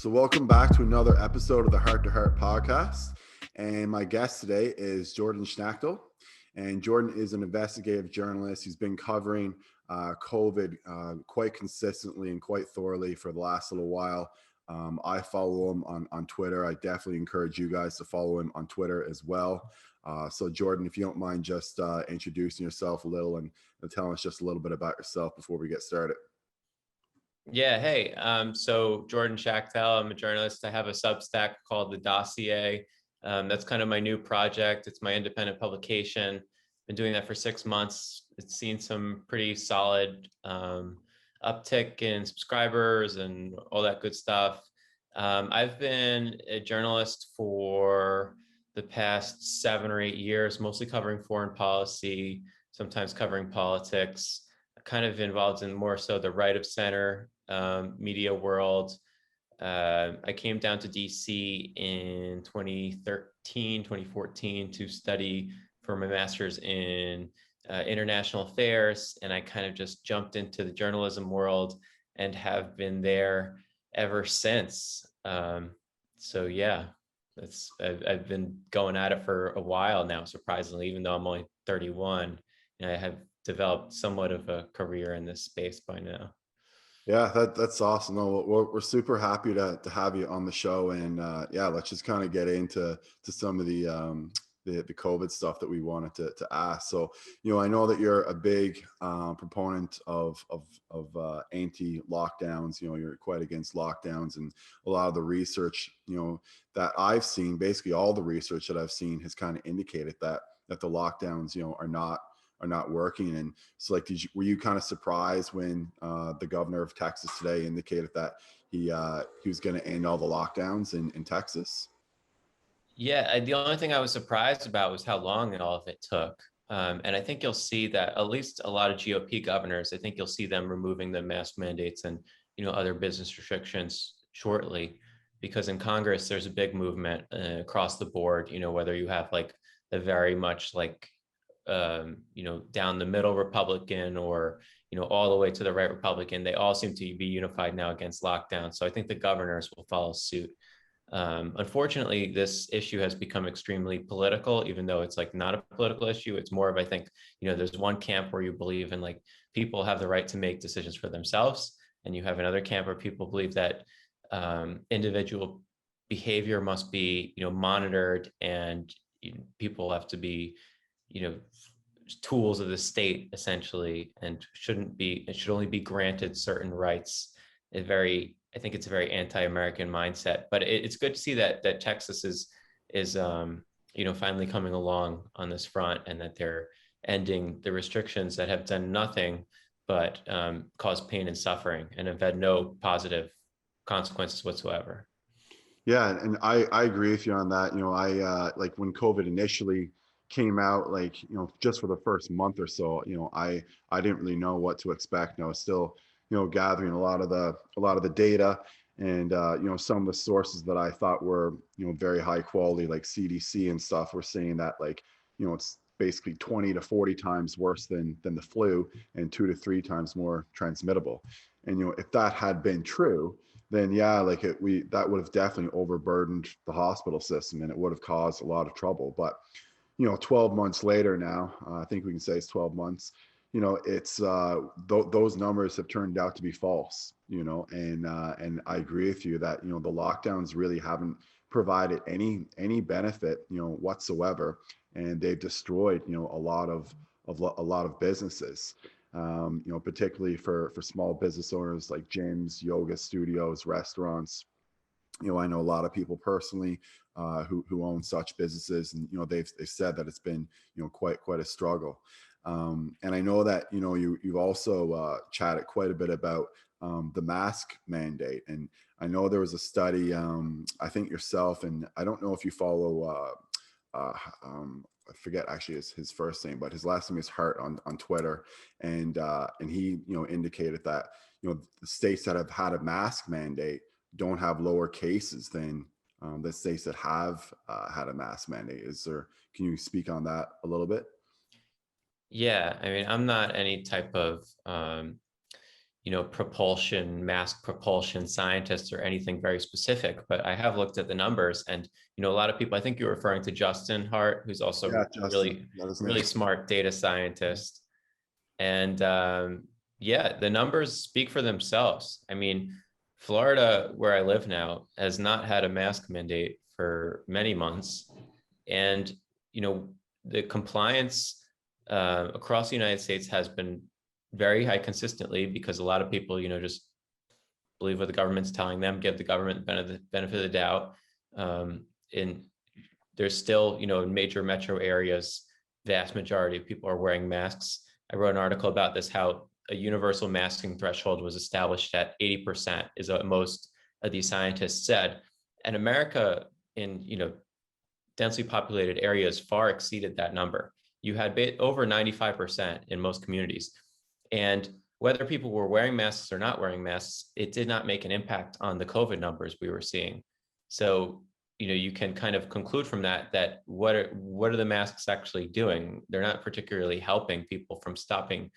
So welcome back to another episode of the Hart2Heart podcast. And my guest today is Jordan Schachtel. And Jordan is an investigative journalist. He's been covering COVID quite consistently and quite thoroughly for the last little while. I follow him on Twitter. I definitely encourage you guys to follow him on Twitter as well. So Jordan, if you don't mind just introducing yourself a little and telling us just a little bit about yourself before we get started. Yeah, hey, so Jordan Schachtel, I'm a journalist. I have a Substack called The Dossier. That's kind of my new project. It's my independent publication. Been doing that for 6 months. It's seen some pretty solid uptick in subscribers and all that good stuff. I've been a journalist for the past 7 or 8 years, mostly covering foreign policy, sometimes covering politics, kind of involved in more so the right of center media world. I came down to DC in 2013, 2014 to study for my master's in international affairs. And I kind of just jumped into the journalism world and have been there ever since. So yeah, I've been going at it for a while now, surprisingly, even though I'm only 31, and I have developed somewhat of a career in this space by now. Yeah, that's awesome. No, we're super happy to have you on the show, and yeah, let's just kind of get into some of the COVID stuff that we wanted to ask. So, I know that you're a big proponent of anti lockdowns. You're quite against lockdowns, and a lot of the research, that I've seen, basically all the research that I've seen, has kind of indicated that the lockdowns, are not working. And so, like, were you kind of surprised when the governor of Texas today indicated that he was going to end all the lockdowns in Texas? Yeah, the only thing I was surprised about was how long all of it took. And I think you'll see that at least a lot of GOP governors, I think you'll see them removing the mask mandates and other business restrictions shortly, because in Congress there's a big movement across the board. Whether you have like the very much like down the middle Republican or all the way to the right Republican, they all seem to be unified now against lockdown. So I think the governors will follow suit. Unfortunately, this issue has become extremely political, even though it's like not a political issue. It's more of, I think, there's one camp where you believe in like people have the right to make decisions for themselves. And you have another camp where people believe that individual behavior must be, monitored, and people have to be, tools of the state essentially, and it should only be granted certain rights. I think it's a very anti-American mindset, but it's good to see that Texas is finally coming along on this front, and that they're ending the restrictions that have done nothing but cause pain and suffering and have had no positive consequences whatsoever. Yeah, and I agree with you on that. I like when COVID initially came out, like, just for the first month or so, I didn't really know what to expect. I was still, gathering a lot of the data, and some of the sources that I thought were, very high quality, like CDC and stuff, were saying that, like, it's basically 20 to 40 times worse than the flu, and 2 to 3 times more transmittable. And if that had been true, then yeah, like that would have definitely overburdened the hospital system, and it would have caused a lot of trouble. But 12 months later now, I think we can say it's 12 months. It's those numbers have turned out to be false. And I agree with you that the lockdowns really haven't provided any benefit whatsoever, and they've destroyed a lot of businesses. Particularly for small business owners like gyms, yoga studios, restaurants. I know a lot of people personally who own such businesses, and they've said that it's been quite a struggle. And I know that you've also chatted quite a bit about the mask mandate, and I know there was a study. I think yourself, and I don't know if you follow. I forget actually his first name, but his last name is Hart on Twitter, and he indicated that the states that have had a mask mandate don't have lower cases than the states that have had a mask mandate. Can you speak on that a little bit? Yeah, I mean, I'm not any type of mask propulsion scientists or anything very specific, but I have looked at the numbers, and a lot of people. I think you're referring to Justin Hart, who's also Yeah, Justin, really, that is name. really smart data scientist. And yeah, the numbers speak for themselves. I mean, Florida, where I live now, has not had a mask mandate for many months. And, the compliance across the United States has been very high consistently, because a lot of people, just believe what the government's telling them, give the government the benefit of the doubt. And there's still, in major metro areas, vast majority of people are wearing masks. I wrote an article about this, how a universal masking threshold was established at 80%, is what most of these scientists said. And America, in densely populated areas, far exceeded that number. You had over 95% in most communities. And whether people were wearing masks or not wearing masks, it did not make an impact on the COVID numbers we were seeing. So, you can kind of conclude from that what are the masks actually doing? They're not particularly helping people from stopping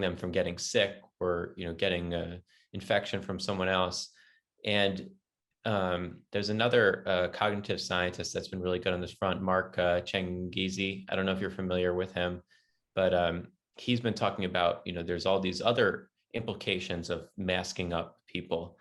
them from getting sick, or getting an infection from someone else. And there's another cognitive scientist that's been really good on this front, Mark Changizi. I don't know if you're familiar with him, but he's been talking about, there's all these other implications of masking up people.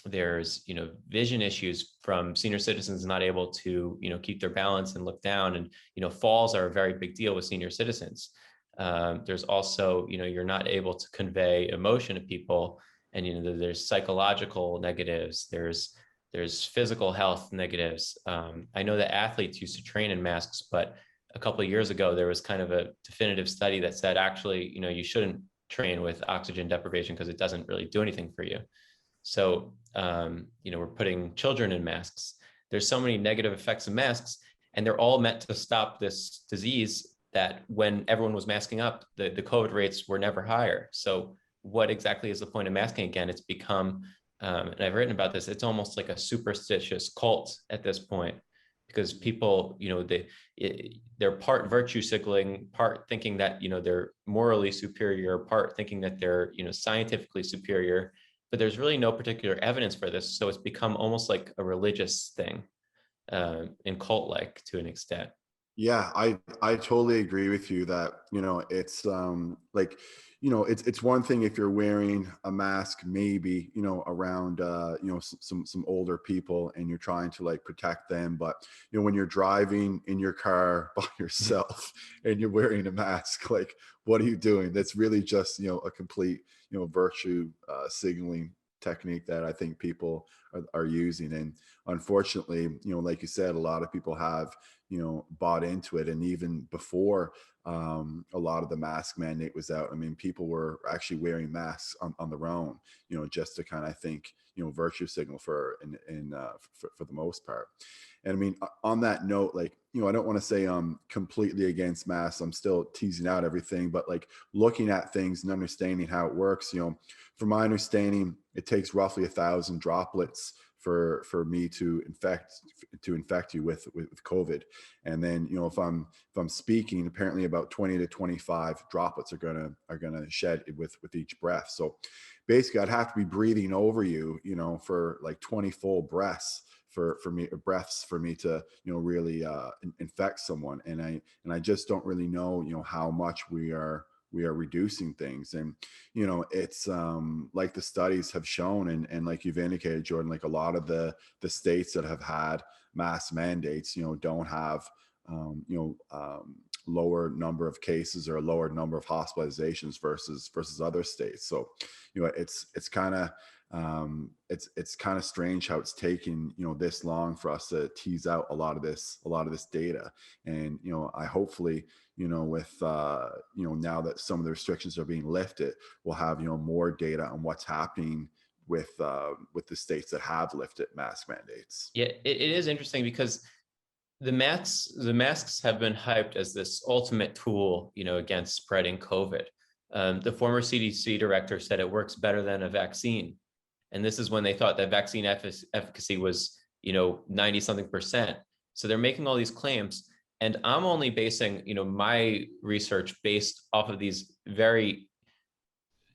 There's, vision issues from senior citizens not able to, keep their balance and look down. And, falls are a very big deal with senior citizens. There's also, you're not able to convey emotion to people. And, there's psychological negatives. There's physical health negatives. I know that athletes used to train in masks, but a couple of years ago, there was kind of a definitive study that said, actually, you shouldn't train with oxygen deprivation because it doesn't really do anything for you. So, we're putting children in masks. There's so many negative effects of masks, and they're all meant to stop this disease that when everyone was masking up, the COVID rates were never higher. So what exactly is the point of masking again? It's become, and I've written about this, it's almost like a superstitious cult at this point, because people, they're part virtue signaling, part thinking that, they're morally superior, part thinking that they're, scientifically superior, but there's really no particular evidence for this. So it's become almost like a religious thing, and cult-like to an extent. Yeah, I totally agree with you that, it's like, it's one thing if you're wearing a mask, maybe, around some older people, and you're trying to like protect them. But when you're driving in your car by yourself and you're wearing a mask, like, what are you doing? That's really just, a complete, virtue signaling technique that I think people are using. And unfortunately, like you said, a lot of people have bought into it. And even before a lot of the mask mandate was out, I mean, people were actually wearing masks on their own, just to kind of think, virtue signal for the most part. And I mean, on that note, like, I don't want to say I'm completely against masks. I'm still teasing out everything, but like looking at things and understanding how it works, from my understanding, it takes roughly 1,000 droplets for me to infect you with COVID. And then, if I'm speaking, apparently about 20 to 25 droplets are gonna shed with each breath. So basically I'd have to be breathing over you, for like 20 full breaths for me to, really infect someone. And I just don't really know, how much we are reducing things. And it's like the studies have shown, and like you've indicated, Jordan, like a lot of the states that have had mass mandates, don't have lower number of cases or a lower number of hospitalizations versus other states. So it's kind of it's kind of strange how it's taken this long for us to tease out a lot of this data. And I hopefully with now that some of the restrictions are being lifted, we'll have more data on what's happening with the states that have lifted mask mandates. Yeah, it is interesting because the masks have been hyped as this ultimate tool, against spreading COVID. The former CDC director said it works better than a vaccine. And this is when they thought that vaccine efficacy was, 90 something percent. So they're making all these claims. And I'm only basing, my research based off of these very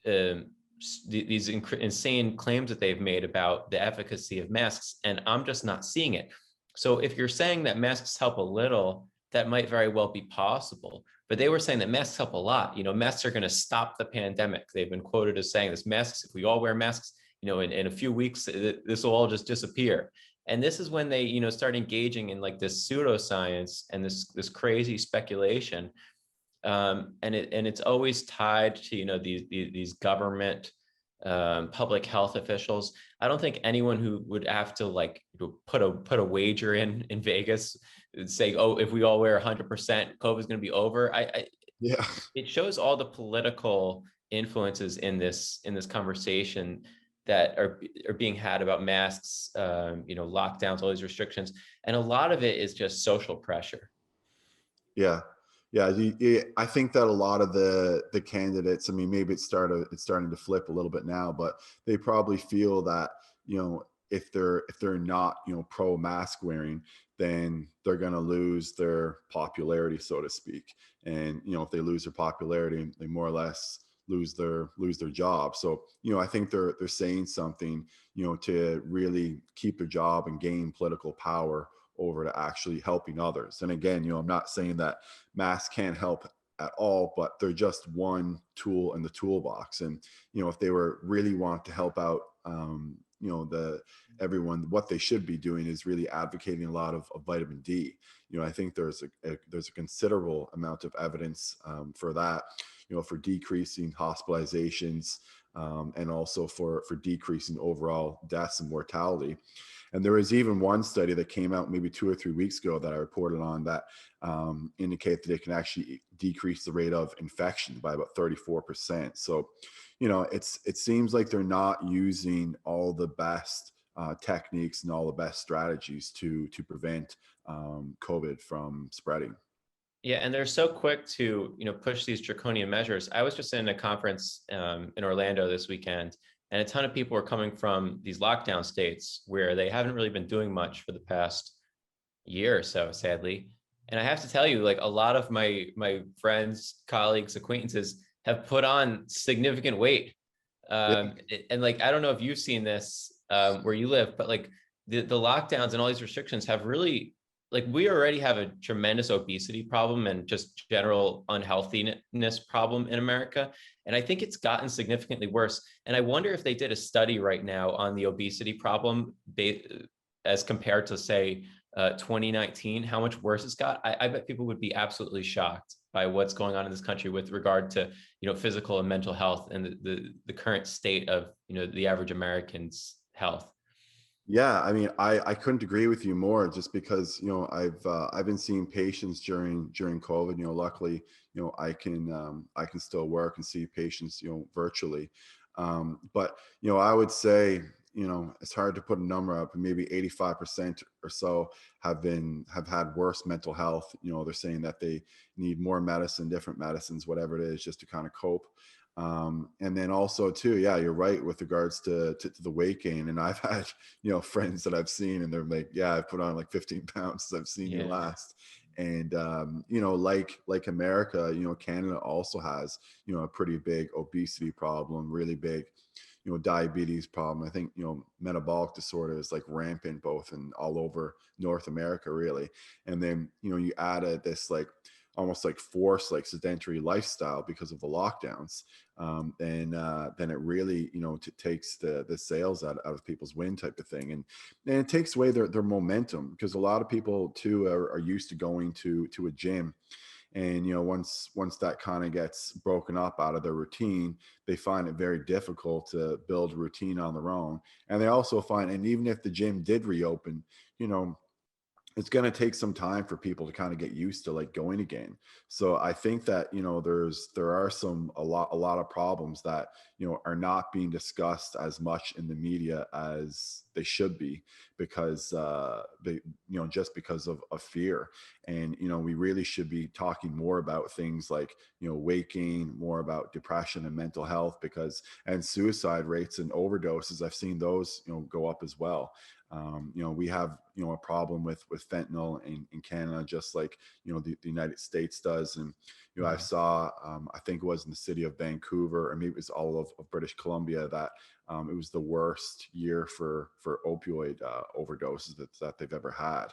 these insane claims that they've made about the efficacy of masks, and I'm just not seeing it. So if you're saying that masks help a little, that might very well be possible. But they were saying that masks help a lot. Masks are going to stop the pandemic. They've been quoted as saying this: masks, if we all wear masks, in a few weeks, this will all just disappear. And this is when they, start engaging in like this pseudoscience and this crazy speculation. And it's always tied to, these government public health officials. I don't think anyone who would have to like put a wager in Vegas say, oh, if we all wear 100%, COVID is going to be over. Yeah. It shows all the political influences in this conversation that are being had about masks, lockdowns, all these restrictions, and a lot of it is just social pressure. Yeah. Yeah, I think that a lot of the candidates, I mean, maybe it's starting to flip a little bit now, but they probably feel that, if they're not, pro mask wearing, then they're going to lose their popularity, so to speak. And, if they lose their popularity, they more or less lose their job. So, I think they're saying something, to really keep their job and gain political power over to actually helping others. And again, I'm not saying that masks can't help at all, but they're just one tool in the toolbox. And if they were really want to help out, the everyone, what they should be doing is really advocating a lot of vitamin D. I think there's a considerable amount of evidence for that. For decreasing hospitalizations, and also for decreasing overall deaths and mortality. And there was even one study that came out maybe 2 or 3 weeks ago that I reported on that indicate that it can actually decrease the rate of infection by about 34%. So, it seems like they're not using all the best techniques and all the best strategies to prevent COVID from spreading. Yeah, and they're so quick to push these draconian measures. I was just in a conference in Orlando this weekend, and a ton of people are coming from these lockdown states where they haven't really been doing much for the past year or so, sadly. And I have to tell you, like a lot of my friends, colleagues, acquaintances have put on significant weight. Yeah. And like I don't know if you've seen this where you live, but like the lockdowns and all these restrictions have really, like, we already have a tremendous obesity problem and just general unhealthiness problem in America. And I think it's gotten significantly worse. And I wonder if they did a study right now on the obesity problem as compared to, say, 2019, how much worse it's got. I bet people would be absolutely shocked by what's going on in this country with regard to, physical and mental health and the current state of, the average American's health. Yeah, I mean, I couldn't agree with you more. Just because I've been seeing patients during COVID. Luckily, I can still work and see patients virtually. But I would say it's hard to put a number up, but maybe 85% or so have had worse mental health. They're saying that they need more medicine, different medicines, whatever it is, just to kind of cope. And then also too, yeah, you're right with regards to the weight gain. And I've had, friends that I've seen and they're like, yeah, I've put on like 15 pounds since I've seen you Yeah. last. And, like America, Canada also has, a pretty big obesity problem, really big, diabetes problem. I think, metabolic disorder is like rampant both and all over North America, really. And then, you add this like almost like forced like sedentary lifestyle because of the lockdowns, then it really takes the sales out of people's win type of thing, and it takes away their momentum, because a lot of people too are used to going to a gym. And once that kind of gets broken up out of their routine, they find it very difficult to build a routine on their own. And they also find, and even if the gym did reopen, you know it's going to take some time for people to kind of get used to like going again. So I think that there are a lot of problems that are not being discussed as much in the media as they should be, because just because of fear. And we really should be talking more about things like weight gain, more about depression and mental health, because and suicide rates and overdoses, I've seen those go up as well. We have, a problem with fentanyl in Canada, just like, the United States does. And, I Mhm. saw, I think it was in the city of Vancouver, or maybe it was all of British Columbia, that it was the worst year for opioid overdoses that they've ever had.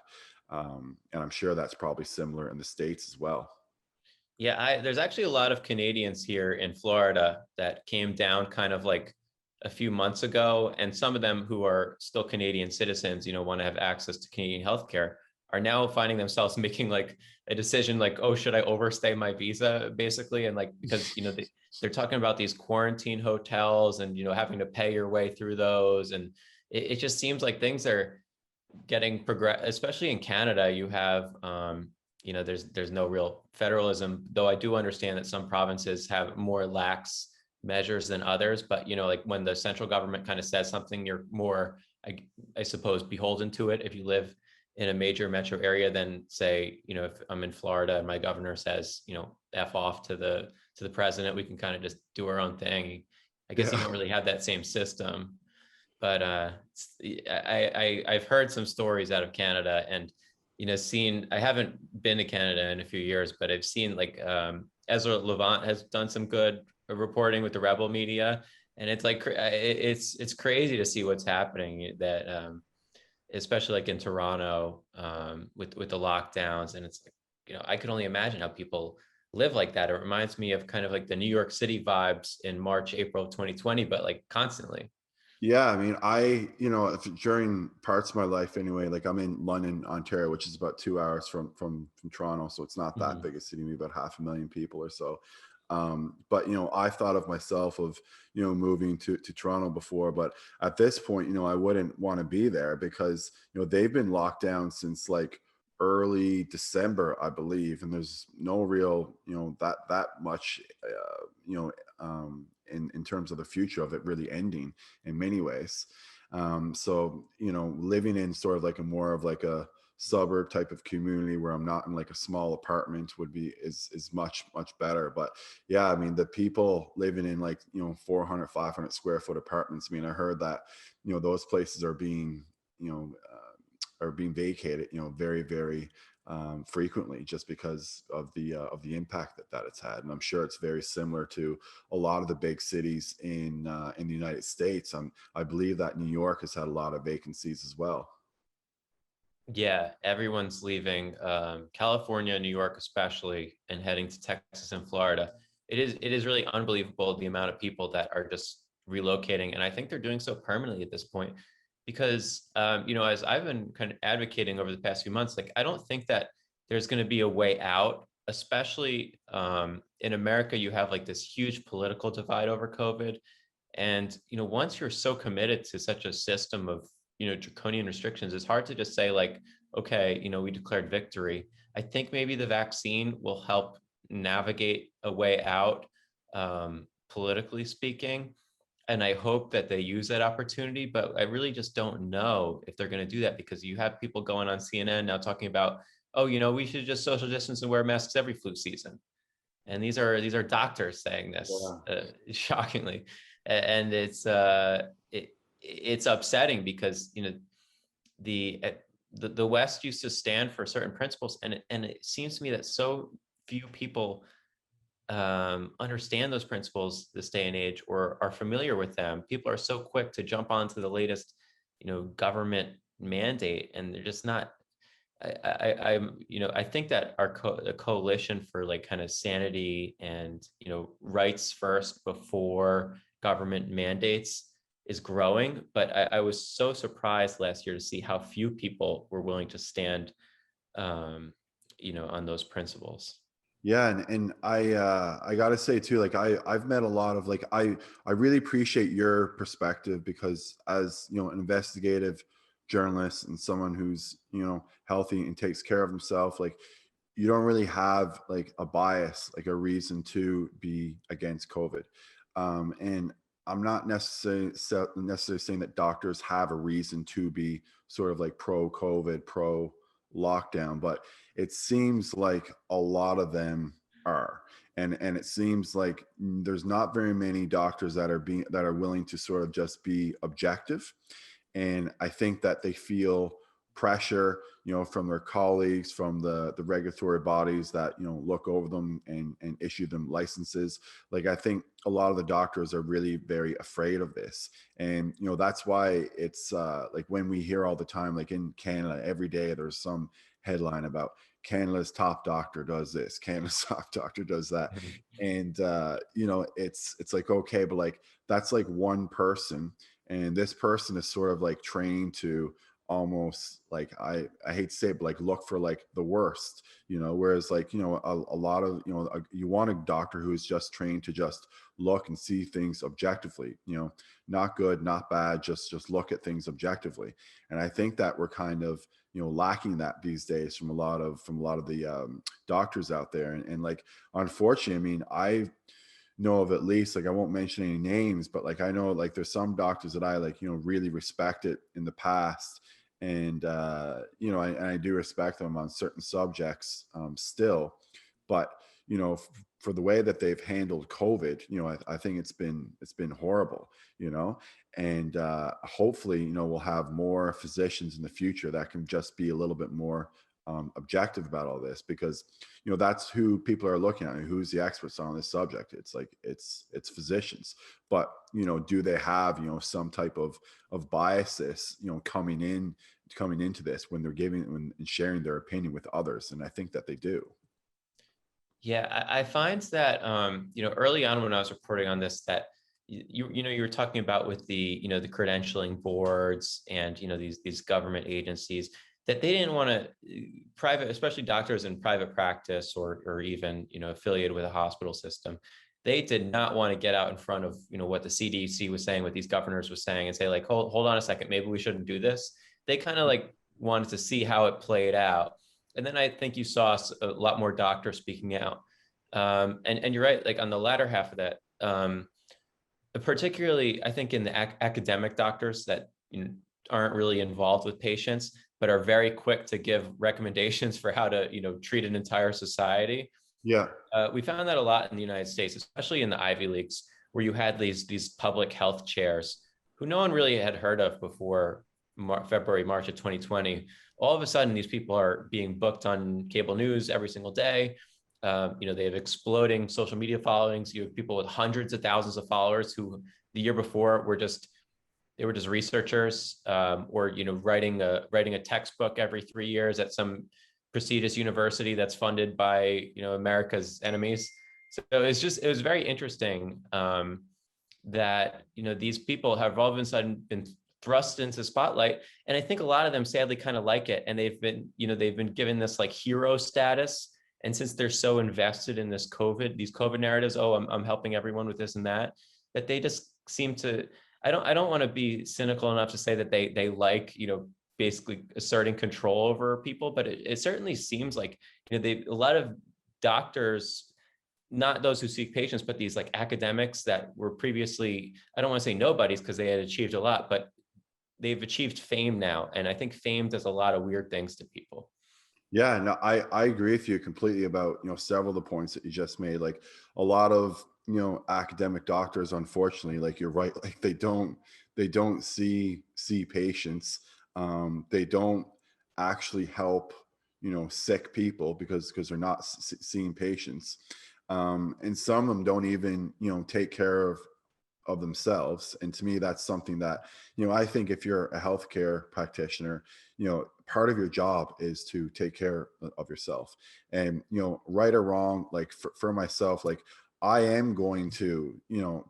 And I'm sure that's probably similar in the States as well. Yeah, there's actually a lot of Canadians here in Florida that came down kind of like a few months ago, and some of them who are still Canadian citizens, want to have access to Canadian healthcare, are now finding themselves making like a decision like, oh, should I overstay my visa, basically? And like, because, they're talking about these quarantine hotels and, having to pay your way through those. And it just seems like things are getting progress, especially in Canada. You have, there's no real federalism, though I do understand that some provinces have more lax measures than others. But like when the central government kind of says something, you're more, I suppose, beholden to it if you live in a major metro area than, say, if I'm in Florida and my governor says, F off to the president, we can kind of just do our own thing. I guess you Yeah. don't really have that same system. But I've heard some stories out of Canada, and seen, I haven't been to Canada in a few years, but I've seen like Ezra Levant has done some good reporting with the rebel media, and it's like it's crazy to see what's happening, that especially like in Toronto, with the lockdowns. And it's like, I could only imagine how people live like that. It reminds me of kind of like the New York City vibes in March, April 2020, but like constantly. Yeah, I mean, during parts of my life anyway, like I'm in London, Ontario, which is about 2 hours from Toronto, so it's not that Mhm. big a city, maybe about 500,000 people or so. But I thought of myself of moving to Toronto before, but at this point, I wouldn't want to be there because they've been locked down since like early December, I believe, and there's no real that much in terms of the future of it really ending in many ways. So, living in sort of like a more of like a suburb type of community where I'm not in like a small apartment is much better. But yeah, I mean, the people living in like, 400, 500 square foot apartments, I mean, I heard that, those places are being vacated, very, very frequently, just because of the impact that it's had. And I'm sure it's very similar to a lot of the big cities in the United States. I believe that New York has had a lot of vacancies as well. Yeah, everyone's leaving, California, New York, especially, and heading to Texas and Florida. It is really unbelievable the amount of people that are just relocating, and I think they're doing so permanently at this point, because as I've been kind of advocating over the past few months, like I don't think that there's going to be a way out, especially in America. You have like this huge political divide over COVID, and once you're so committed to such a system of draconian restrictions, it's hard to just say like, okay, we declared victory. I think maybe the vaccine will help navigate a way out, politically speaking, and I hope that they use that opportunity. But I really just don't know if they're going to do that, because you have people going on CNN now talking about, oh, we should just social distance and wear masks every flu season. And these are doctors saying this, Yeah. shockingly. And it's upsetting, because the uh, the West used to stand for certain principles, and it seems to me that so few people understand those principles this day and age, or are familiar with them. People are so quick to jump onto the latest government mandate, and they're just not. I think that the coalition for like kind of sanity and rights first before government mandates is growing. But I was so surprised last year to see how few people were willing to stand, on those principles. Yeah, and I gotta say too, like I've met a lot of like I really appreciate your perspective, because as an investigative journalist and someone who's healthy and takes care of himself, like you don't really have like a bias, like a reason to be against COVID. And I'm not necessarily saying that doctors have a reason to be sort of like pro COVID, pro lockdown, but it seems like a lot of them are. And it seems like there's not very many doctors that are willing to sort of just be objective. And I think that they feel pressure, from their colleagues, from the regulatory bodies that, look over them and issue them licenses. Like, I think a lot of the doctors are really very afraid of this. And, that's why it's like when we hear all the time, like in Canada, every day there's some headline about Canada's top doctor does this, Canada's top doctor does that. And it's like, okay, but like that's like one person, and this person is sort of like trained to almost like, I hate to say it, but like look for like the worst, whereas like, a lot of, you want a doctor who's just trained to just look and see things objectively, not good, not bad, just look at things objectively. And I think that we're kind of, lacking that these days from a lot of the doctors out there. And like, unfortunately, I mean, I know of at least, like, I won't mention any names, but like I know like there's some doctors that I like, really respected in the past. And I do respect them on certain subjects still. But for the way that they've handled COVID, I think it's been horrible, you know. And hopefully, we'll have more physicians in the future that can just be a little bit more objective about all this, because that's who people are looking at, who's the experts on this subject. It's like it's physicians. But do they have some type of biases coming into this when they're giving and sharing their opinion with others? And I think that they do. Yeah, I find that early on when I was reporting on this, that you were talking about with the the credentialing boards and these government agencies, that they didn't want to private, especially doctors in private practice or even affiliated with a hospital system. They did not want to get out in front of what the CDC was saying, what these governors were saying, and say like, hold on a second, maybe we shouldn't do this. They kind of like wanted to see how it played out. And then I think you saw a lot more doctors speaking out. And you're right, like on the latter half of that, particularly I think in the academic doctors that aren't really involved with patients, but are very quick to give recommendations for how to treat an entire society. Yeah. We found that a lot in the United States, especially in the Ivy Leagues, where you had these public health chairs who no one really had heard of before February, March of 2020. All of a sudden, these people are being booked on cable news every single day. They have exploding social media followings. You have people with hundreds of thousands of followers who the year before were just researchers, or writing a textbook every 3 years at some prestigious university that's funded by America's enemies. So it was very interesting that these people have all of a sudden been thrust into spotlight, and I think a lot of them sadly kind of like it, and they've been given this like hero status. And since they're so invested in these COVID narratives, oh, I'm helping everyone with this and that they just seem to. I don't want to be cynical enough to say that they like basically asserting control over people, but it certainly seems like a lot of doctors, not those who seek patients, but these like academics that were previously, I don't want to say nobodies because they had achieved a lot, but they've achieved fame now, and I think fame does a lot of weird things to people. Yeah, no, I agree with you completely about, several of the points that you just made. Like, a lot of, academic doctors, unfortunately, like, you're right, like they don't see patients. They don't actually help, sick people because they're not seeing patients. And some of them don't even, take care of themselves. And to me, that's something that, I think if you're a healthcare practitioner, part of your job is to take care of yourself. And, right or wrong, like for myself, like, I am going to,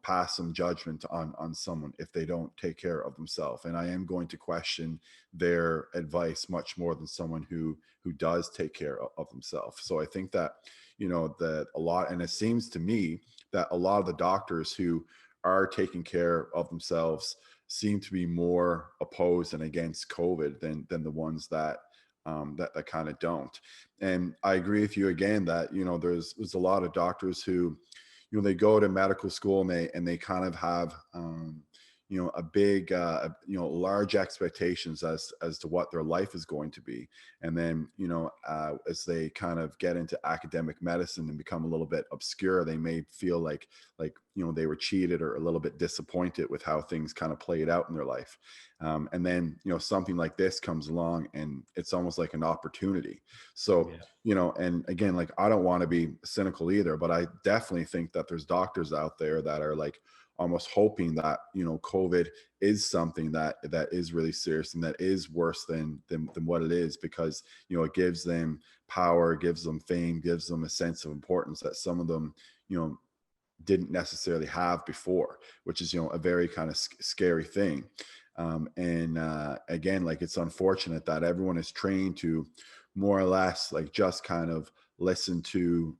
pass some judgment on someone if they don't take care of themselves. And I am going to question their advice much more than someone who does take care of themselves. So I think that, that a lot, and it seems to me that a lot of the doctors who are taking care of themselves seem to be more opposed and against COVID than the ones that that kind of don't. And I agree with you again that there's a lot of doctors who they go to medical school and they kind of have a big, large expectations as to what their life is going to be. And then, as they kind of get into academic medicine and become a little bit obscure, they may feel like, they were cheated or a little bit disappointed with how things kind of played out in their life. And then, something like this comes along and it's almost like an opportunity. So, Yeah. and again, like, I don't want to be cynical either, but I definitely think that there's doctors out there that are like almost hoping that, COVID is something that is really serious and that is worse than what it is, because, it gives them power, gives them fame, gives them a sense of importance that some of them, didn't necessarily have before, which is, a very kind of scary thing. And again, like, it's unfortunate that everyone is trained to more or less like just kind of listen to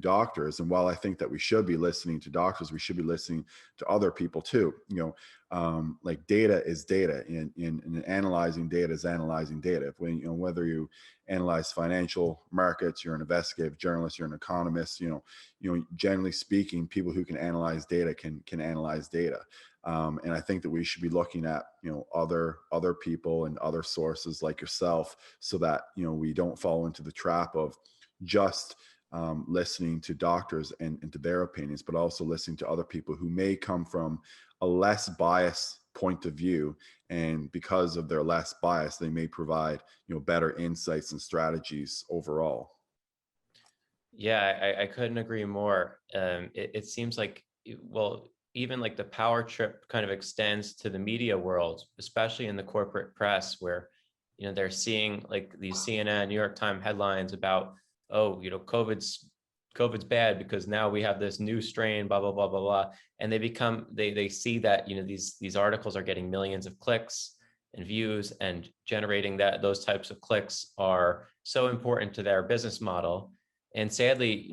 doctors. And while I think that we should be listening to doctors, we should be listening to other people too. Like, data is data, and analyzing data is analyzing data. If we, whether you analyze financial markets, you're an investigative journalist, you're an economist, generally speaking, people who can analyze data can analyze data. And I think that we should be looking at, other people and other sources like yourself, so that, we don't fall into the trap of just listening to doctors and to their opinions, but also listening to other people who may come from a less biased point of view. And because of their less bias, they may provide, better insights and strategies overall. Yeah, I couldn't agree more. It seems like, well, even like the power trip kind of extends to the media world, especially in the corporate press, where, they're seeing like these CNN, New York Times headlines about, oh, COVID's bad because now we have this new strain, blah, blah, blah, blah, blah. And they see that, these articles are getting millions of clicks and views, and generating those types of clicks are so important to their business model. And sadly,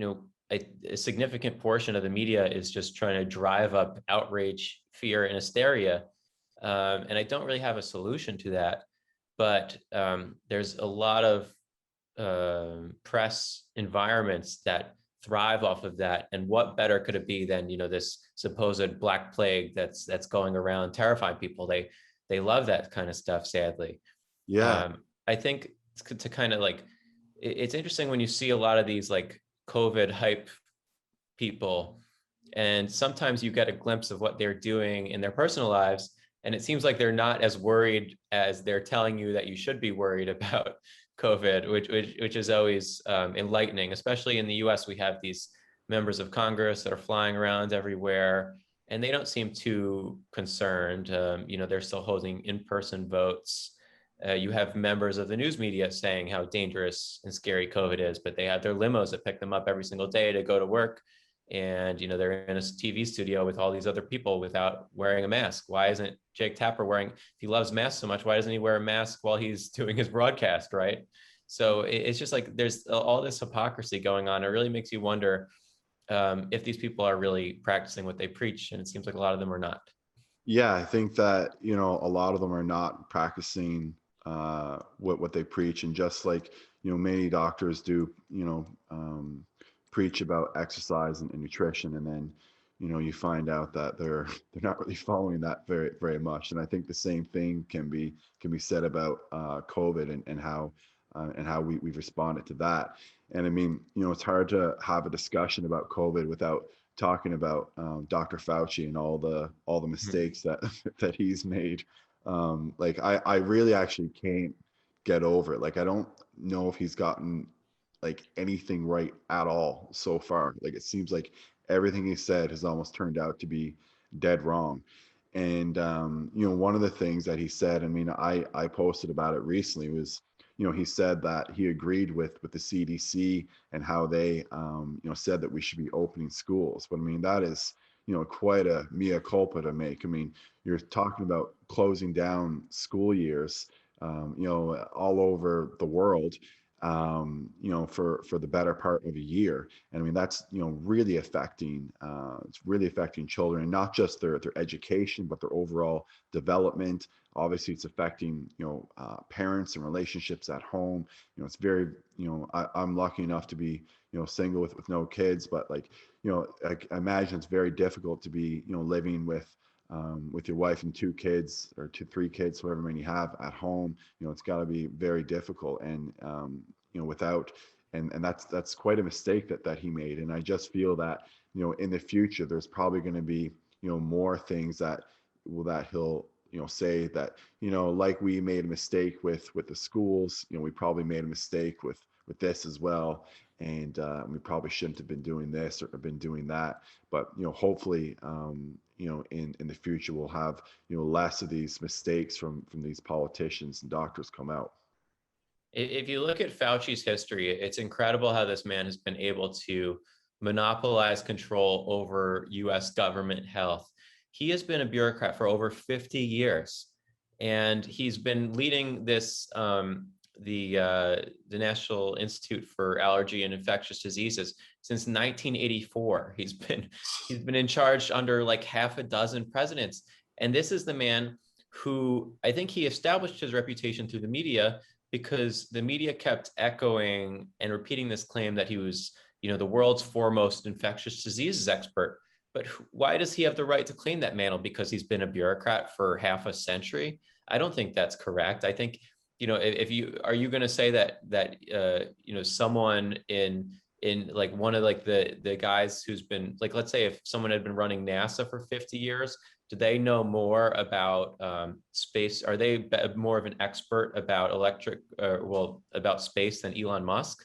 a significant portion of the media is just trying to drive up outrage, fear, and hysteria. And I don't really have a solution to that. But there's a lot of press environments that thrive off of that. And what better could it be than, this supposed black plague that's going around terrifying people? They love that kind of stuff, sadly. Yeah. I think to kind of like, it's interesting when you see a lot of these like COVID hype people, and sometimes you get a glimpse of what they're doing in their personal lives, and it seems like they're not as worried as they're telling you that you should be worried about COVID, which is always enlightening. Especially in the U.S., we have these members of Congress that are flying around everywhere, and they don't seem too concerned. They're still holding in-person votes. You have members of the news media saying how dangerous and scary COVID is, but they have their limos that pick them up every single day to go to work. And, they're in a TV studio with all these other people without wearing a mask. Why isn't Jake Tapper wearing, if he loves masks so much, why doesn't he wear a mask while he's doing his broadcast, right? So it's just like, there's all this hypocrisy going on. It really makes you wonder if these people are really practicing what they preach. And it seems like a lot of them are not. Yeah, I think that, a lot of them are not practicing what they preach. And just like, many doctors do, preach about exercise and nutrition, and then, you find out that they're not really following that very, very much. And I think the same thing can be said about COVID, and how we've responded to that. And I mean, it's hard to have a discussion about COVID without talking about Dr. Fauci and all the mistakes that that he's made. Like, I really actually can't get over it. Like, I don't know if he's gotten like anything right at all so far. Like, it seems like everything he said has almost turned out to be dead wrong. And one of the things that he said, I mean, I posted about it recently, was, he said that he agreed with the CDC and how they said that we should be opening schools. But I mean, that is, quite a mea culpa to make. I mean, you're talking about closing down school years, all over the world, for the better part of a year. And I mean, that's, really affecting, it's really affecting children, and not just their education, but their overall development. Obviously, it's affecting, parents and relationships at home. It's very, I'm lucky enough to be, single with no kids, but like, I imagine it's very difficult to be, living with, with your wife and 2 kids or 3 kids, however many you have at home, it's got to be very difficult. And without, and that's quite a mistake that he made. And I just feel that in the future there's probably going to be more things that he'll say that like we made a mistake with the schools. We probably made a mistake with this as well, and we probably shouldn't have been doing this or been doing that. But hopefully, in the future we'll have less of these mistakes from these politicians and doctors come out. If you look at Fauci's history, it's incredible how this man has been able to monopolize control over US government health. He has been a bureaucrat for over 50 years, and he's been leading this, the National Institute for Allergy and Infectious Diseases since 1984. He's been in charge under like half a dozen presidents. And this is the man who, I think he established his reputation through the media, because the media kept echoing and repeating this claim that he was, the world's foremost infectious diseases expert. But why does he have the right to claim that mantle? Because he's been a bureaucrat for half a century? I don't think that's correct. I think, if you are you going to say that someone in like one of like the guys who's been, like, let's say if someone had been running NASA for 50 years, do they know more about space? Are they more of an expert about about space than Elon Musk?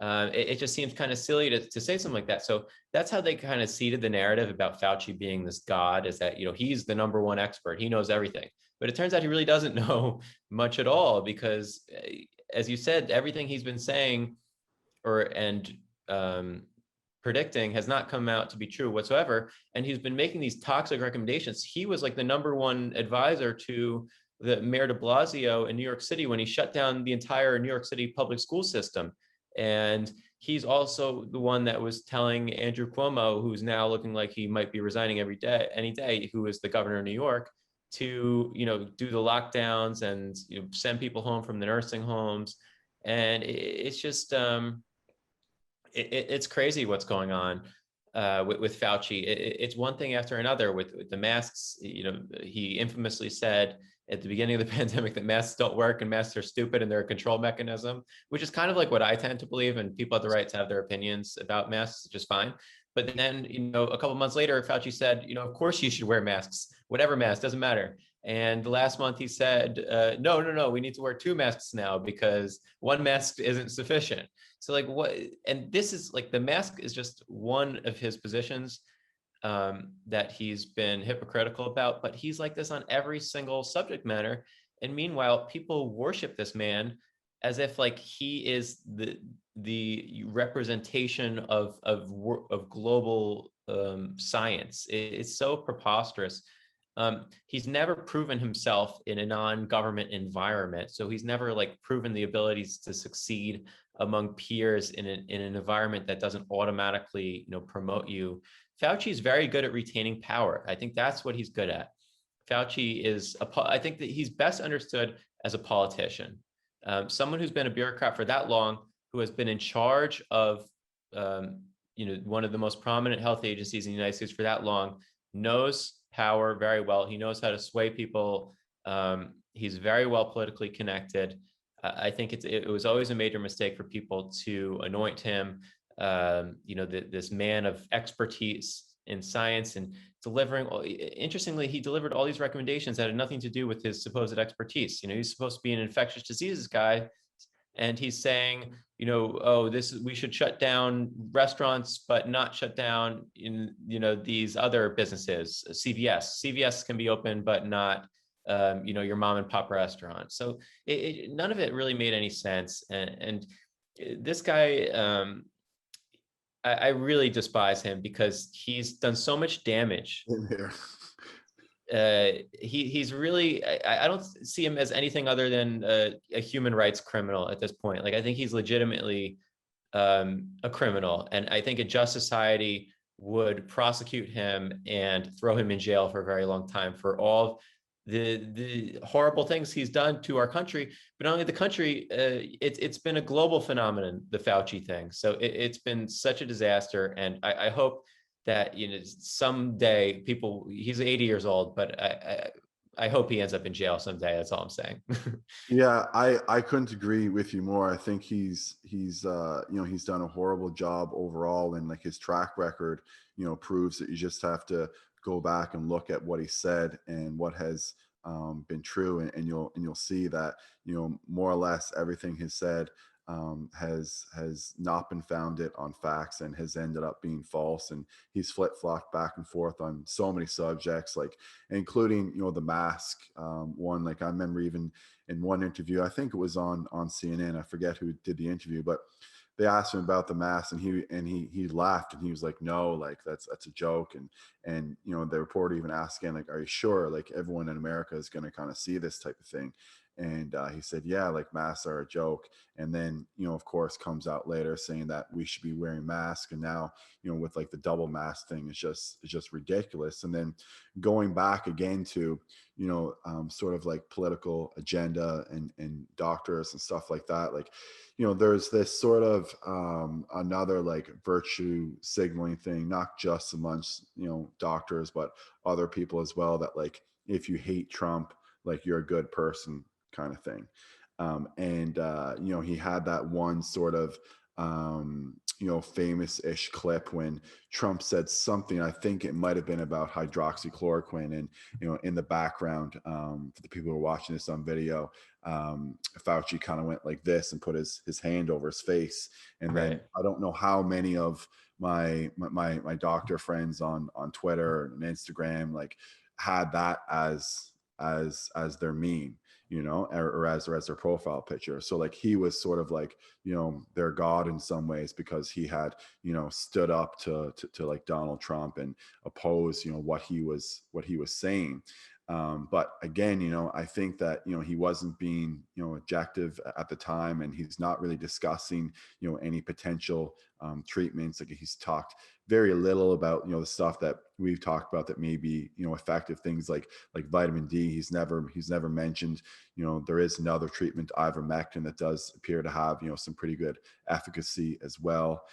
It just seems kind of silly to say something like that. So that's how they kind of seeded the narrative about Fauci being this god, is that, he's the number one expert. He knows everything. But it turns out he really doesn't know much at all, because as you said, everything he's been saying and predicting has not come out to be true whatsoever. And he's been making these toxic recommendations. He was like the number one advisor to the Mayor de Blasio in New York City when he shut down the entire New York City public school system. And he's also the one that was telling Andrew Cuomo, who's now looking like he might be resigning any day, who is the governor of New York, to do the lockdowns and send people home from the nursing homes. And it's just it's crazy what's going on with Fauci. It's one thing after another with the masks. He infamously said at the beginning of the pandemic that masks don't work and masks are stupid and they're a control mechanism, which is kind of like what I tend to believe, and people have the right to have their opinions about masks, just fine. But then, a couple months later, Fauci said, of course you should wear masks, whatever mask, doesn't matter. And last month he said, no, we need to wear 2 masks now because 1 mask isn't sufficient. So like what, and this is like, the mask is just one of his positions that he's been hypocritical about, but he's like this on every single subject matter. And meanwhile, people worship this man as if like he is the representation of global science. It's so preposterous. He's never proven himself in a non-government environment, so he's never like proven the abilities to succeed among peers in an environment that doesn't automatically promote you. Fauci is very good at retaining power. I think that's what he's good at. Fauci is I think that he's best understood as a politician, someone who's been a bureaucrat for that long, who has been in charge of one of the most prominent health agencies in the United States for that long, knows power very well. He knows how to sway people. He's very well politically connected. I think it was always a major mistake for people to anoint him, this man of expertise in science and delivering. Interestingly, he delivered all these recommendations that had nothing to do with his supposed expertise. He's supposed to be an infectious diseases guy, and he's saying, we should shut down restaurants, but not shut down these other businesses. CVS can be open, but not your mom and pop restaurant. So none of it really made any sense. And this guy, I really despise him because he's done so much damage. He's really, I don't see him as anything other than a human rights criminal at this point. Like, I think he's legitimately a criminal, and I think a just society would prosecute him and throw him in jail for a very long time for all the horrible things he's done to our country. But not only the country, it's been a global phenomenon, the Fauci thing. So it's been such a disaster, and I hope that, you know, someday people, he's 80 years old, but I hope he ends up in jail someday. That's all I'm saying. Yeah, I couldn't agree with you more. I think he's you know, he's done a horrible job overall, and like his track record, you know, proves that you just have to go back and look at what he said and what has been true, and you'll see that, you know, more or less everything he said has not been founded on facts and has ended up being false. And he's flip-flopped back and forth on so many subjects, like including, you know, the mask one. Like I remember even in one interview, I think it was on CNN, I forget who did the interview, but they asked him about the mask, and he laughed, and he was like, no, like that's a joke. And you know, the reporter even asked again, like, are you sure, like everyone in America is going to kind of see this type of thing? And he said, yeah, like masks are a joke. And then, you know, of course, comes out later saying that we should be wearing masks. And now, you know, with like the double mask thing, it's just ridiculous. And then going back again to, you know, sort of like political agenda and doctors and stuff like that. Like, you know, there's this sort of another like virtue signaling thing, not just amongst, you know, doctors, but other people as well, that like, if you hate Trump, like you're a good person kind of thing. And you know, he had that one sort of you know, famous-ish clip when Trump said something, I think it might have been about hydroxychloroquine, and you know, in the background, for the people who are watching this on video, Fauci kind of went like this and put his hand over his face. And then Right. I don't know how many of my doctor friends on Twitter and Instagram like had that as their meme, you know, or as their profile picture. So like he was sort of like, you know, their god in some ways, because he had, you know, stood up to like Donald Trump and oppose, you know, what he was saying. But again, you know, I think that, you know, he wasn't being, you know, objective at the time, and he's not really discussing, you know, any potential treatments. Like he's talked very little about, you know, the stuff that we've talked about that may be, you know, effective, things like vitamin D. He's never mentioned, you know, there is another treatment, ivermectin, that does appear to have, you know, some pretty good efficacy as well.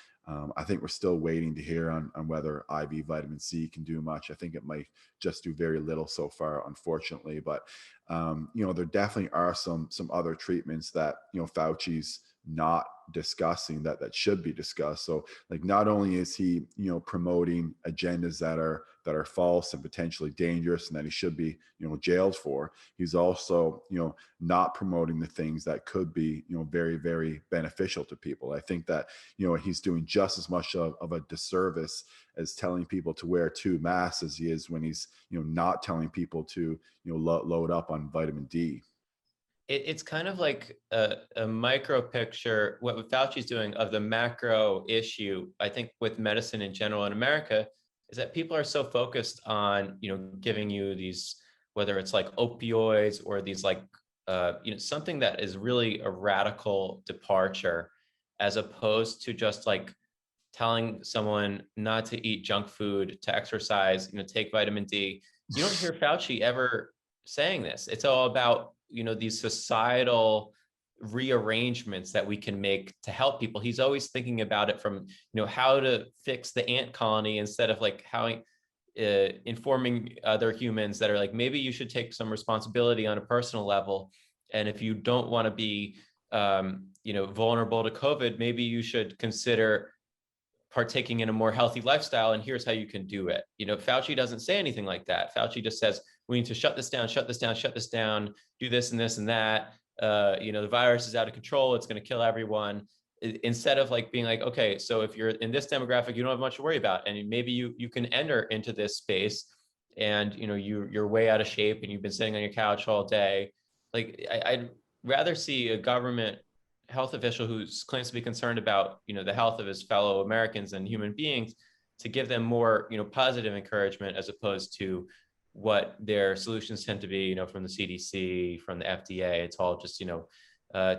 I think we're still waiting to hear on whether IV vitamin C can do much. I think it might just do very little so far, unfortunately. But you know, there definitely are some other treatments that, you know, Fauci's not discussing that should be discussed. So like, not only is he, you know, promoting agendas that are false and potentially dangerous and that he should be, you know, jailed for, he's also, you know, not promoting the things that could be, you know, very, very beneficial to people. I think that, you know, he's doing just as much of a disservice as telling people to wear 2 masks as he is when he's, you know, not telling people to, you know, load up on vitamin D. It's kind of like a micro picture, what Fauci's doing of the macro issue, I think, with medicine in general in America, is that people are so focused on, you know, giving you these, whether it's like opioids or these like, you know, something that is really a radical departure, as opposed to just like telling someone not to eat junk food, to exercise, you know, take vitamin D. You don't hear Fauci ever saying this. It's all about, you know, these societal rearrangements that we can make to help people. He's always thinking about it from, you know, how to fix the ant colony, instead of like how informing other humans that are like, maybe you should take some responsibility on a personal level. And if you don't want to be, you know, vulnerable to COVID, maybe you should consider partaking in a more healthy lifestyle, and here's how you can do it. You know, Fauci doesn't say anything like that. Fauci just says, we need to shut this down, shut this down, shut this down, do this and this and that. You know, the virus is out of control, it's going to kill everyone. Instead of like being like, okay, so if you're in this demographic, you don't have much to worry about, and maybe you can enter into this space, and you know, you're way out of shape and you've been sitting on your couch all day. Like I'd rather see a government health official who claims to be concerned about, you know, the health of his fellow Americans and human beings, to give them more, you know, positive encouragement, as opposed to what their solutions tend to be, you know, from the CDC, from the FDA. It's all just, you know,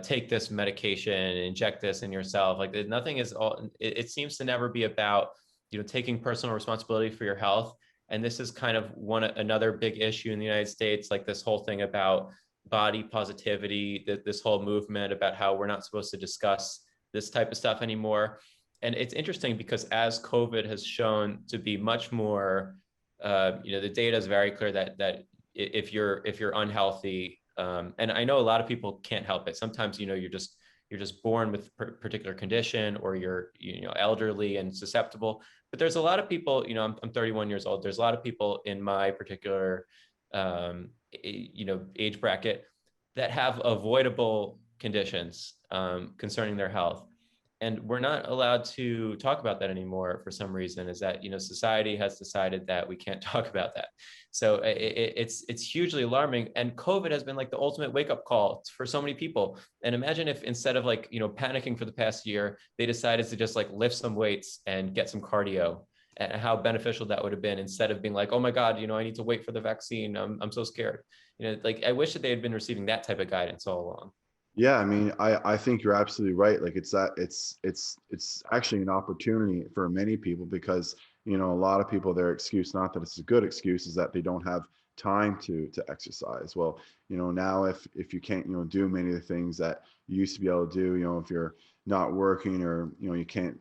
take this medication, inject this in yourself. Like nothing is all. It seems to never be about, you know, taking personal responsibility for your health. And this is kind of another big issue in the United States, like this whole thing about body positivity, this whole movement about how we're not supposed to discuss this type of stuff anymore. And it's interesting because as COVID has shown to be much more, the data is very clear that if you're unhealthy, and I know a lot of people can't help it. Sometimes, you're just born with a particular condition, or you're, elderly and susceptible. But there's a lot of people, I'm 31 years old. There's a lot of people in my particular, age bracket that have avoidable conditions concerning their health. And we're not allowed to talk about that anymore for some reason. Is that, society has decided that we can't talk about that. So it's hugely alarming. And COVID has been like the ultimate wake up call for so many people. And imagine if instead of panicking for the past year, they decided to just lift some weights and get some cardio, and how beneficial that would have been, instead of being like, oh my God, I need to wait for the vaccine. I'm so scared. I wish that they had been receiving that type of guidance all along. Yeah, I mean, I think you're absolutely right. Like it's actually an opportunity for many people, because a lot of people, their excuse, not that it's a good excuse, is that they don't have time to exercise. Well, now if you can't do many of the things that you used to be able to do, if you're not working, or you can't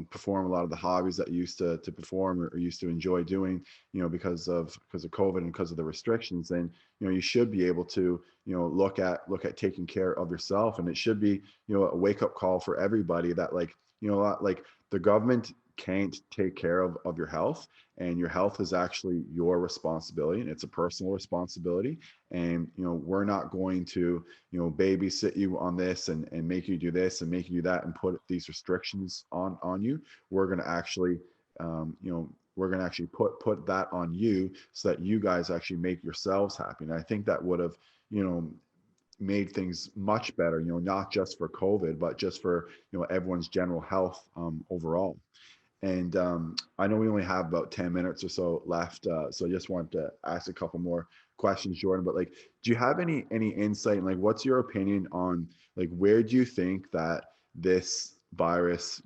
perform a lot of the hobbies that you used to perform, or used to enjoy doing, because of COVID and because of the restrictions, then you should be able to look at taking care of yourself. And it should be a wake-up call for everybody that like the government can't take care of your health, and your health is actually your responsibility, and it's a personal responsibility. And we're not going to babysit you on this, and make you do this and make you do that, and put these restrictions on you. We're going to actually put that on you, so that you guys actually make yourselves happy. And I think that would have made things much better, not just for COVID, but just for everyone's general health overall. And I know we only have about 10 minutes or so left, so I just wanted to ask a couple more questions, Jordan. But do you have any insight? And what's your opinion on where do you think that this virus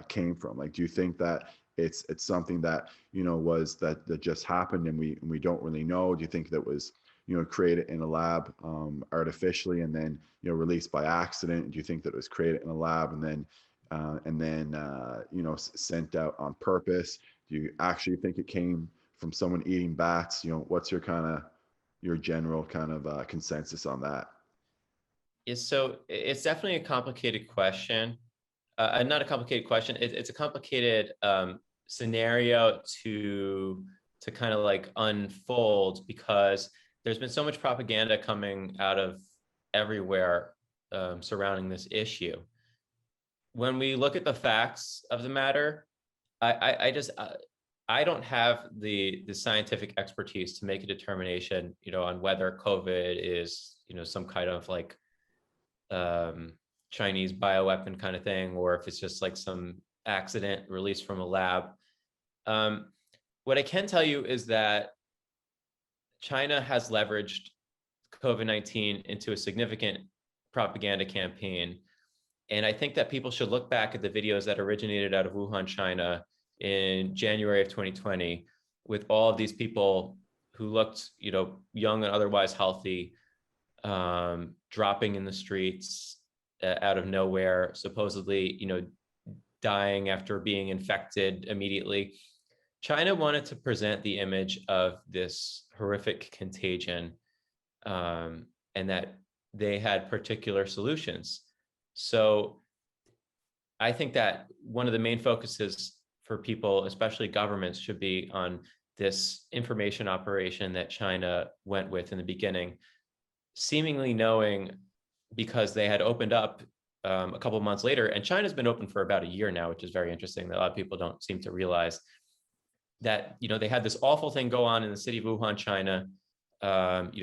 came from? Do you think that it's something that was that just happened, and we don't really know? Do you think that was created in a lab artificially, and then released by accident? Do you think that it was created in a lab and then sent out on purpose? Do you actually think it came from someone eating bats? What's your general consensus on that? So it's definitely a complicated question. Not a complicated question. It's a complicated scenario to unfold, because there's been so much propaganda coming out of everywhere surrounding this issue. When we look at the facts of the matter, I don't have the scientific expertise to make a determination, on whether COVID is, some kind of Chinese bioweapon kind of thing, or if it's just some accident released from a lab. What I can tell you is that China has leveraged COVID-19 into a significant propaganda campaign. And I think that people should look back at the videos that originated out of Wuhan, China in January of 2020, with all of these people who looked, young and otherwise healthy, dropping in the streets out of nowhere, supposedly, dying after being infected immediately. China wanted to present the image of this horrific contagion, and that they had particular solutions. So I think that one of the main focuses for people, especially governments, should be on this information operation that China went with in the beginning, seemingly knowing, because they had opened up a couple of months later, and China's been open for about a year now, which is very interesting, that a lot of people don't seem to realize, that they had this awful thing go on in the city of Wuhan, China.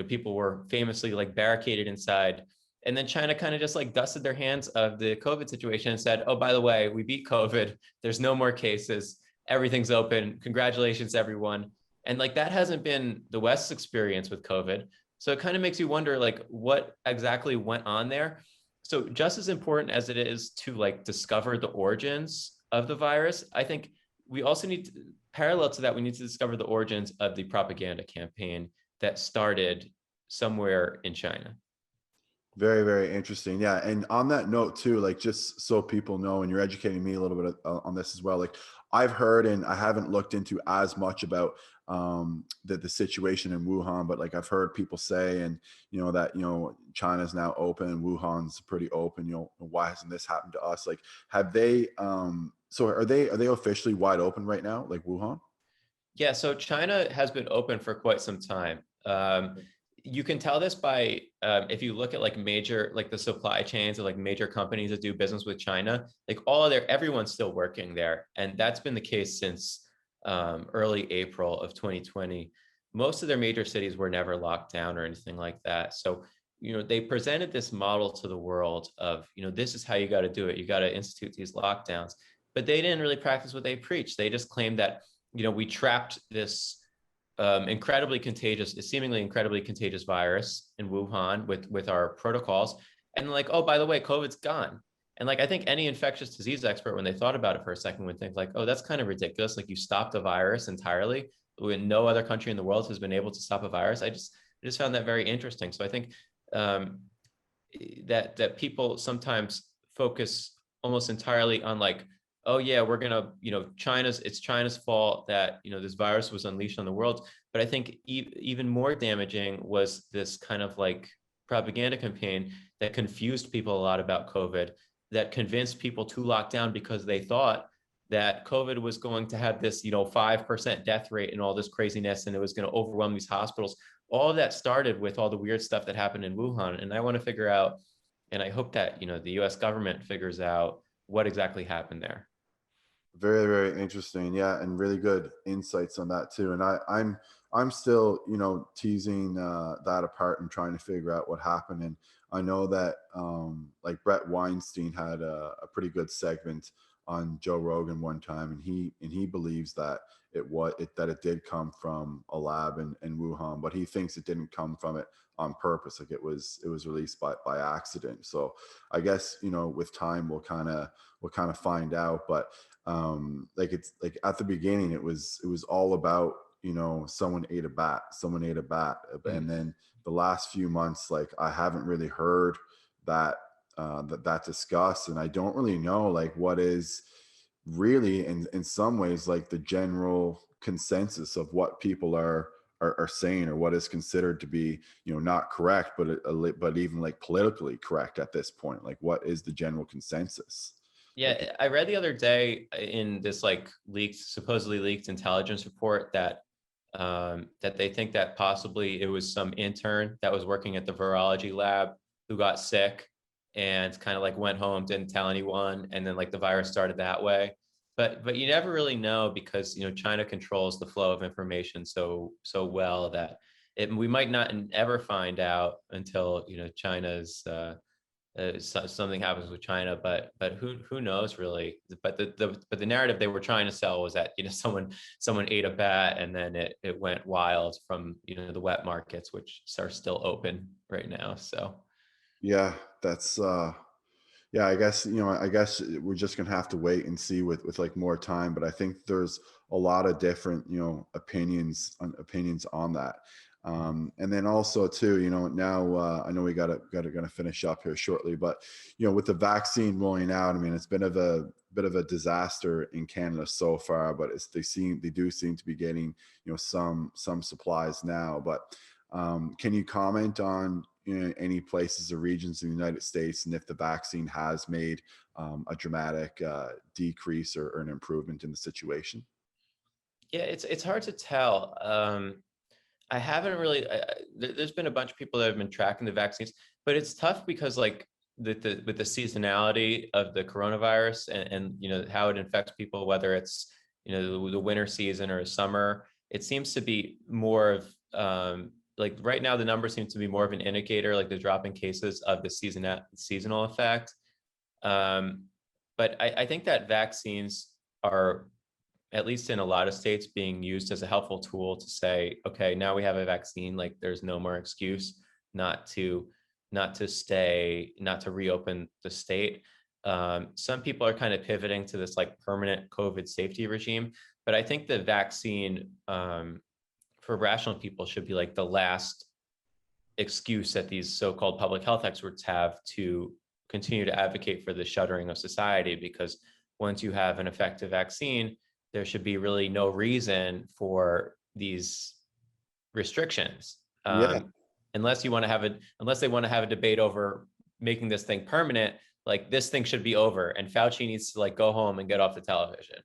People were famously barricaded inside. And then China kind of just dusted their hands of the COVID situation and said, oh, by the way, we beat COVID. There's no more cases. Everything's open. Congratulations, everyone. And that hasn't been the West's experience with COVID. So it kind of makes you wonder, what exactly went on there. So just as important as it is to discover the origins of the virus, I think we also need to, parallel to that, we need to discover the origins of the propaganda campaign that started somewhere in China. Very, very interesting. Yeah. And on that note too, like just so people know, and you're educating me a little bit on this as well. Like I've heard, and I haven't looked into as much about the situation in Wuhan, but like I've heard people say, and that China's now open and Wuhan's pretty open. Why hasn't this happened to us? Like, have they? So are they officially wide open right now? Like Wuhan? Yeah, so China has been open for quite some time. You can tell this by if you look at like major, like the supply chains of like major companies that do business with China, like everyone's still working there. And that's been the case since early April of 2020. Most of their major cities were never locked down or anything like that. So, they presented this model to the world of, this is how you got to do it. You got to institute these lockdowns. But they didn't really practice what they preached. They just claimed that we trapped this seemingly incredibly contagious virus in Wuhan with our protocols, and like, oh, by the way, COVID's gone. And like, I think any infectious disease expert, when they thought about it for a second, would think like, oh, that's kind of ridiculous. Like, you stopped a virus entirely when no other country in the world has been able to stop a virus. I just found that very interesting. So I think um, that people sometimes focus almost entirely on like, oh yeah, we're gonna, it's China's fault that this virus was unleashed on the world. But I think even more damaging was this kind of like propaganda campaign that confused people a lot about COVID, that convinced people to lock down because they thought that COVID was going to have this 5% death rate and all this craziness, and it was going to overwhelm these hospitals. All of that started with all the weird stuff that happened in Wuhan, and I want to figure out, and I hope that the U.S. government figures out what exactly happened there. Very, very interesting. Yeah, and really good insights on that too. And I'm still, teasing that apart and trying to figure out what happened. And I know that like Brett Weinstein had a pretty good segment on Joe Rogan one time, and he believes that it did come from a lab in Wuhan, but he thinks it didn't come from it on purpose. Like it was released by accident. So I guess with time we'll kind of find out. But like it's like at the beginning it was all about someone ate a bat, Mm. and then the last few months, like I haven't really heard that that discussed, and I don't really know like what is really in some ways like the general consensus of what people are saying, or what is considered to be not correct, but even like politically correct at this point. Like what is the general consensus? Like, Yeah, I read the other day in this like supposedly leaked intelligence report that they think that possibly it was some intern that was working at the virology lab who got sick and kind of like went home, didn't tell anyone, and then like the virus started that way. But you never really know, because China controls the flow of information so well that we might not ever find out until China's something happens with China, but who knows really? But the narrative they were trying to sell was that someone ate a bat and then it went wild from the wet markets, which are still open right now. So yeah, that's yeah, I guess we're just gonna have to wait and see with like more time. But I think there's a lot of different opinions on that. And then also too, now I know we gotta gonna finish up here shortly, but with the vaccine rolling out, I mean it's been of a bit of a disaster in Canada so far, but they do seem to be getting some supplies now. But can you comment on any places or regions in the United States, and if the vaccine has made a dramatic decrease or an improvement in the situation? yeah, it's hard to tell. I haven't really. There's been a bunch of people that have been tracking the vaccines, but it's tough because like with the seasonality of the coronavirus, and how it infects people, whether it's the winter season or summer. It seems to be more of like right now the numbers seem to be more of an indicator, like the drop in cases of the seasonal effect. Um, but I think that vaccines are, at least in a lot of states, being used as a helpful tool to say, okay, now we have a vaccine, like there's no more excuse not to not to reopen the state. Some people are kind of pivoting to this like permanent COVID safety regime, but I think the vaccine for rational people should be like the last excuse that these so-called public health experts have to continue to advocate for the shuttering of society, because once you have an effective vaccine, there should be really no reason for these restrictions, Yeah. unless you want to have a unless they want to have a debate over making this thing permanent. Like, this thing should be over, and Fauci needs to like go home and get off the television.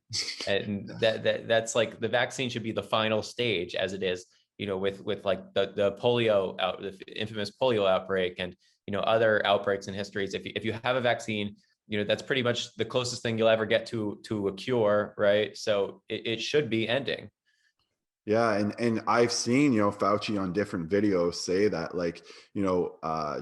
And that's like, the vaccine should be the final stage, as it is, with like the polio out, the infamous polio outbreak, and other outbreaks in histories. If you have a vaccine, that's pretty much the closest thing you'll ever get to a cure, right? So it should be ending. Yeah, and I've seen, Fauci on different videos say that, like,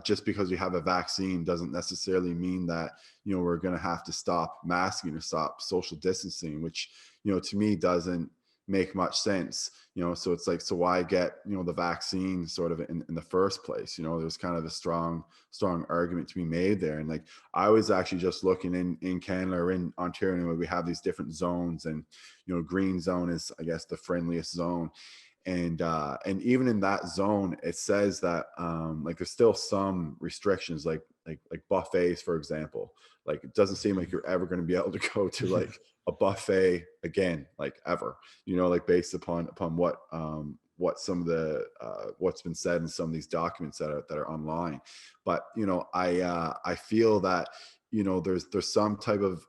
just because we have a vaccine doesn't necessarily mean that, we're going to have to stop masking or stop social distancing, which, to me doesn't make much sense. So it's like, so why get, the vaccine sort of in the first place? There's kind of a strong argument to be made there. And like, I was actually just looking in Canada or in Ontario, where we have these different zones, and green zone is, I guess, the friendliest zone. And even in that zone, it says that like there's still some restrictions, like buffets, for example. Like, it doesn't seem like you're ever going to be able to go to like a buffet again, like ever, like based upon what some of the what's been said in some of these documents that are online. But I feel that there's some type of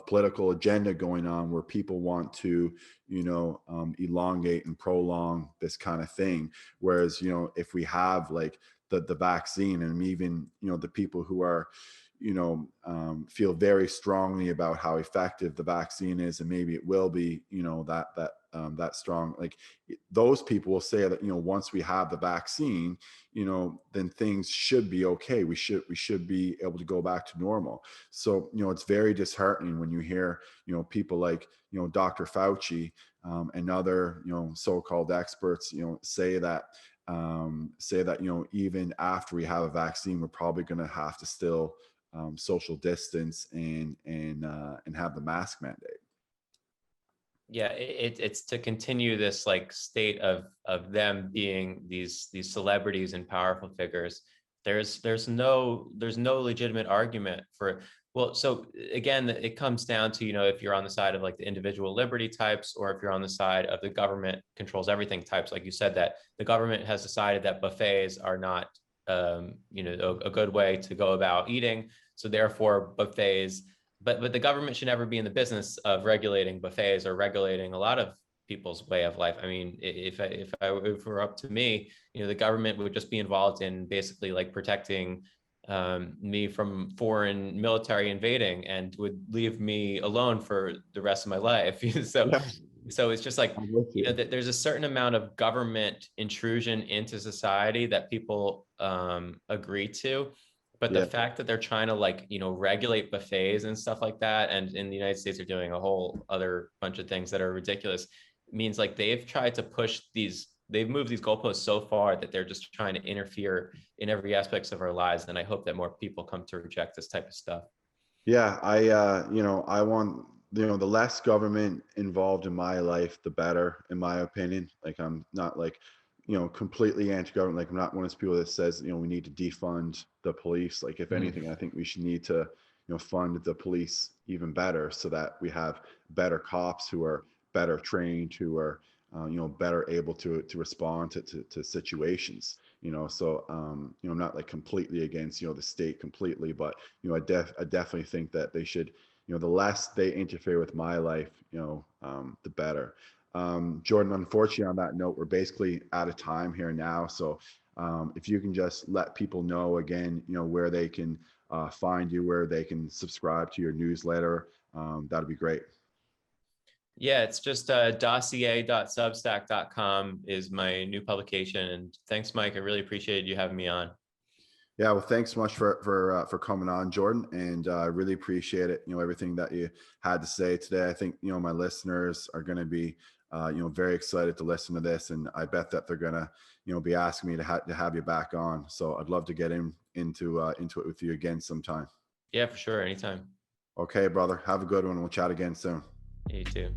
political agenda going on, where people want to elongate and prolong this kind of thing. Whereas if we have like the vaccine, and even the people who are feel very strongly about how effective the vaccine is, and maybe it will be, that strong, like, those people will say that once we have the vaccine, then things should be okay. We should be able to go back to normal. So it's very disheartening when you hear people like Dr. Fauci, and other so-called experts say that even after we have a vaccine, we're probably going to have to still social distance and have the mask mandate. Yeah, it's to continue this like state of them being these celebrities and powerful figures. There's no legitimate argument for, well, so again, it comes down to, if you're on the side of like the individual liberty types, or if you're on the side of the government controls everything types. Like you said, that the government has decided that buffets are not a good way to go about eating, so therefore buffets. But the government should never be in the business of regulating buffets or regulating a lot of people's way of life. I mean, if it were up to me, the government would just be involved in basically like protecting me from foreign military invading, and would leave me alone for the rest of my life. So Yeah, so it's just like, I'm with you. that there's a certain amount of government intrusion into society that people agree to. But the Yeah. fact that they're trying to like, regulate buffets and stuff like that, and in the United States are doing a whole other bunch of things that are ridiculous, means like they've tried to push they've moved these goalposts so far that they're just trying to interfere in every aspects of our lives. And I hope that more people come to reject this type of stuff. Yeah, I want, the less government involved in my life, the better, in my opinion. Like, I'm not like, completely anti-government. Like, I'm not one of those people that says, we need to defund the police. Like, if Mhm. anything, I think we should need to, fund the police even better, so that we have better cops who are better trained, who are, better able to respond to situations. So I'm not like completely against, the state completely, but I definitely think that they should, the less they interfere with my life, the better. Jordan, unfortunately, on that note, we're basically out of time here now. So if you can just let people know again, where they can find you, where they can subscribe to your newsletter, that'd be great. Yeah, it's just dossier.substack.com is my new publication. And thanks, Mike. I really appreciated you having me on. Yeah, well, thanks so much for coming on, Jordan, and I really appreciate it. Everything that you had to say today. I think my listeners are going to be very excited to listen to this, and I bet that they're going to be asking me to have you back on. So I'd love to get into it with you again sometime. Yeah, for sure. Anytime. Okay, brother. Have a good one. We'll chat again soon. You too.